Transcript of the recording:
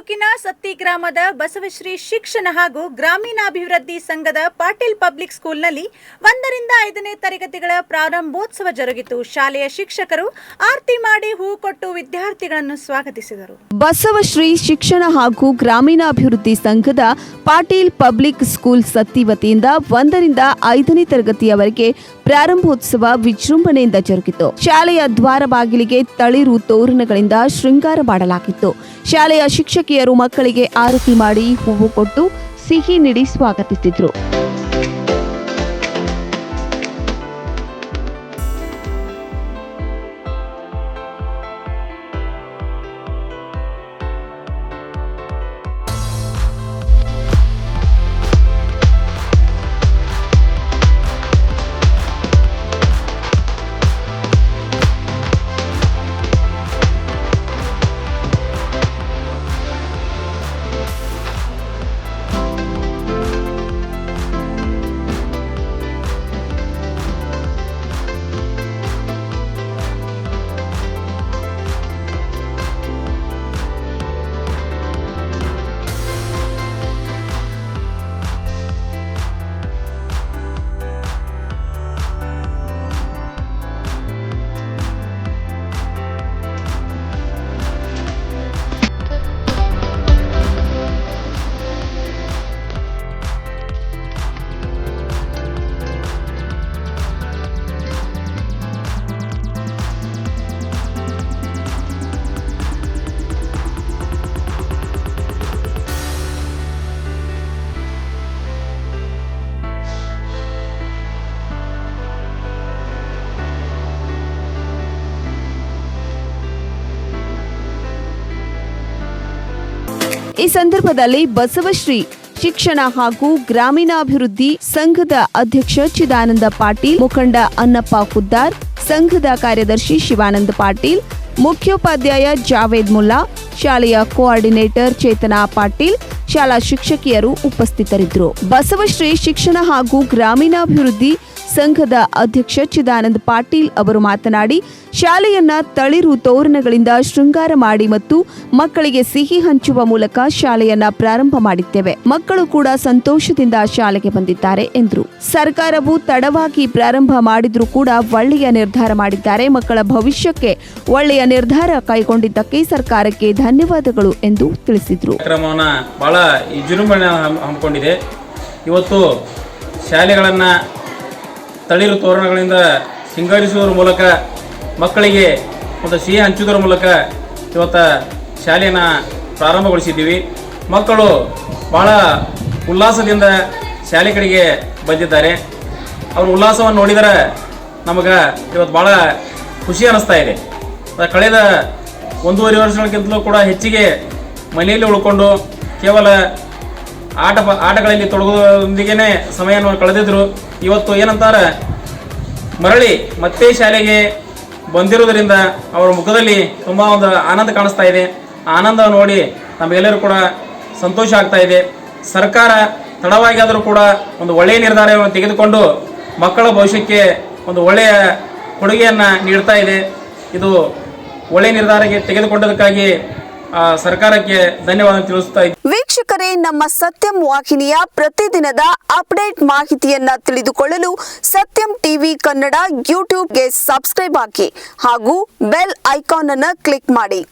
ತಾಲೂಕಿನ ಸತ್ತಿ ಗ್ರಾಮದ ಬಸವಶ್ರೀ ಶಿಕ್ಷಣ ಹಾಗೂ ಗ್ರಾಮೀಣಾಭಿವೃದ್ಧಿ ಸಂಘದ ಪಾಟೀಲ್ ಪಬ್ಲಿಕ್ ಸ್ಕೂಲ್ನಲ್ಲಿ 1ರಿಂದ 5ನೇ ತರಗತಿಗಳ ಪ್ರಾರಂಭೋತ್ಸವ ಜರುಗಿತು. ಶಾಲೆಯ ಶಿಕ್ಷಕರು ಆರತಿ ಮಾಡಿ ಹೂ ಕೊಟ್ಟು ವಿದ್ಯಾರ್ಥಿಗಳನ್ನು ಸ್ವಾಗತಿಸಿದರು. ಬಸವಶ್ರೀ ಶಿಕ್ಷಣ ಹಾಗೂ ಗ್ರಾಮೀಣಾಭಿವೃದ್ಧಿ ಸಂಘದ ಪಾಟೀಲ್ ಪಬ್ಲಿಕ್ ಸ್ಕೂಲ್ ಸತ್ತಿ ವತಿಯಿಂದ 1ರಿಂದ 5ನೇ ತರಗತಿಯವರೆಗೆ ಪ್ರಾರಂಭೋತ್ಸವ ವಿಜೃಂಭಣೆಯಿಂದ ಜರುಗಿತು. ಶಾಲೆಯ ದ್ವಾರ ಬಾಗಿಲಿಗೆ ತಳಿರು ತೋರಣಗಳಿಂದ ಶೃಂಗಾರ ಮಾಡಲಾಗಿತ್ತು. ಶಾಲೆಯ ಶಿಕ್ಷಕಿಯರು ಮಕ್ಕಳಿಗೆ ಆರತಿ ಮಾಡಿ ಹೂವು ಕೊಟ್ಟು ಸಿಹಿ ನೀಡಿ ಸ್ವಾಗತಿಸಿದ್ರು. ಈ ಸಂದರ್ಭದಲ್ಲಿ ಬಸವಶ್ರೀ ಶಿಕ್ಷಣ ಹಾಗೂ ಗ್ರಾಮೀಣಾಭಿವೃದ್ಧಿ ಸಂಘದ ಅಧ್ಯಕ್ಷ ಚಿದಾನಂದ ಪಾಟೀಲ್, ಮುಖಂಡ ಅನ್ನಪ್ಪ ಹುದ್ದಾರ್, ಸಂಘದ ಕಾರ್ಯದರ್ಶಿ ಶಿವಾನಂದ ಪಾಟೀಲ್, ಮುಖ್ಯೋಪಾಧ್ಯಾಯ ಜಾವೇದ್ ಮುಲ್ಲಾ, ಶಾಲೆಯ ಕೋಆರ್ಡಿನೇಟರ್ ಚೇತನಾ ಪಾಟೀಲ್, ಶಾಲಾ ಶಿಕ್ಷಕಿಯರು ಉಪಸ್ಥಿತರಿದ್ದರು. ಬಸವಶ್ರೀ ಶಿಕ್ಷಣ ಹಾಗೂ ಗ್ರಾಮೀಣಾಭಿವೃದ್ಧಿ ಸಂಘದ ಅಧ್ಯಕ್ಷ ಚಿದಾನಂದ ಪಾಟೀಲ್ ಅವರು ಮಾತನಾಡಿ, ಶಾಲೆಯನ್ನ ತಳಿರು ತೋರಣಗಳಿಂದ ಶೃಂಗಾರ ಮಾಡಿ ಮತ್ತು ಮಕ್ಕಳಿಗೆ ಸಿಹಿ ಹಂಚುವ ಮೂಲಕ ಶಾಲೆಯನ್ನ ಪ್ರಾರಂಭ ಮಾಡಿದ್ದೇವೆ. ಮಕ್ಕಳು ಕೂಡ ಸಂತೋಷದಿಂದ ಶಾಲೆಗೆ ಬಂದಿದ್ದಾರೆ ಎಂದರು. ಸರ್ಕಾರವು ತಡವಾಗಿ ಪ್ರಾರಂಭ ಮಾಡಿದ್ರೂ ಕೂಡ ಒಳ್ಳೆಯ ನಿರ್ಧಾರ ಮಾಡಿದ್ದಾರೆ. ಮಕ್ಕಳ ಭವಿಷ್ಯಕ್ಕೆ ಒಳ್ಳೆಯ ನಿರ್ಧಾರ ಕೈಗೊಂಡಿದ್ದಕ್ಕೆ ಸರ್ಕಾರಕ್ಕೆ ಧನ್ಯವಾದಗಳು ಎಂದು ತಿಳಿಸಿದರು. ಬಹಳ ವಿಜೃಂಭಣೆ ಹಮ್ಮಿಕೊಂಡಿದೆ. ಇವತ್ತು ಶಾಲೆಗಳನ್ನು ತಳಿರು ತೋರಣಗಳಿಂದ ಸಿಂಗರಿಸುವುದರ ಮೂಲಕ ಮಕ್ಕಳಿಗೆ ಒಂದು ಸಿಹಿ ಹಂಚುವುದರ ಮೂಲಕ ಇವತ್ತು ಶಾಲೆಯನ್ನು ಪ್ರಾರಂಭಗೊಳಿಸಿದ್ದೀವಿ. ಮಕ್ಕಳು ಭಾಳ ಉಲ್ಲಾಸದಿಂದ ಶಾಲೆ ಕಡೆಗೆ ಬಂದಿದ್ದಾರೆ. ಅವ್ರ ಉಲ್ಲಾಸವನ್ನು ನೋಡಿದರೆ ನಮಗೆ ಇವತ್ತು ಭಾಳ ಖುಷಿ ಅನ್ನಿಸ್ತಾ ಇದೆ. ಕಳೆದ 1.5 ವರ್ಷಗಳಿಗಿಂತಲೂ ಕೂಡ ಹೆಚ್ಚಿಗೆ ಮನೆಯಲ್ಲಿ ಉಳ್ಕೊಂಡು ಕೇವಲ ಆಟಗಳಲ್ಲಿ ತೊಡಗೋದೊಂದಿಗೆ ಸಮಯವನ್ನು ಕಳೆದಿದ್ರು. ಇವತ್ತು ಏನಂತಾರೆ, ಮರಳಿ ಮತ್ತೆ ಶಾಲೆಗೆ ಬಂದಿರೋದರಿಂದ ಅವರ ಮುಖದಲ್ಲಿ ತುಂಬ ಒಂದು ಆನಂದ ಕಾಣಿಸ್ತಾ ಇದೆ. ಆ ಆನಂದ ನೋಡಿ ನಮಗೆಲ್ಲರೂ ಕೂಡ ಸಂತೋಷ ಆಗ್ತಾ ಇದೆ. ಸರ್ಕಾರ ತಡವಾಗಿ ಆದರೂ ಕೂಡ ಒಂದು ಒಳ್ಳೆಯ ನಿರ್ಧಾರವನ್ನು ತೆಗೆದುಕೊಂಡು ಮಕ್ಕಳ ಭವಿಷ್ಯಕ್ಕೆ ಒಂದು ಒಳ್ಳೆಯ ಕೊಡುಗೆಯನ್ನು ನೀಡ್ತಾ ಇದೆ. ಇದು ಒಳ್ಳೆಯ ನಿರ್ಧಾರಕ್ಕೆ ತೆಗೆದುಕೊಂಡದಕ್ಕಾಗಿ ಸರ್ಕಾರಕ್ಕೆ ಧನ್ಯವಾದ ತಿಳಿಸ್ತಾ ಇದ್ದೀನಿ. ವೀಕ್ಷಕರೇ, ನಮ್ಮ ಸತ್ಯಂ ವಾಹಿನಿಯ ಪ್ರತಿದಿನದ ಅಪ್ಡೇಟ್ ಮಾಹಿತಿಯನ್ನ ತಿಳಿದುಕೊಳ್ಳಲು ಸತ್ಯಂ ಟಿವಿ ಕನ್ನಡ ಯೂಟ್ಯೂಬ್ಗೆ ಸಬ್ಸ್ಕ್ರೈಬ್ ಆಗಿ ಹಾಗೂ ಬೆಲ್ ಐಕಾನ್ ಅನ್ನು ಕ್ಲಿಕ್ ಮಾಡಿ.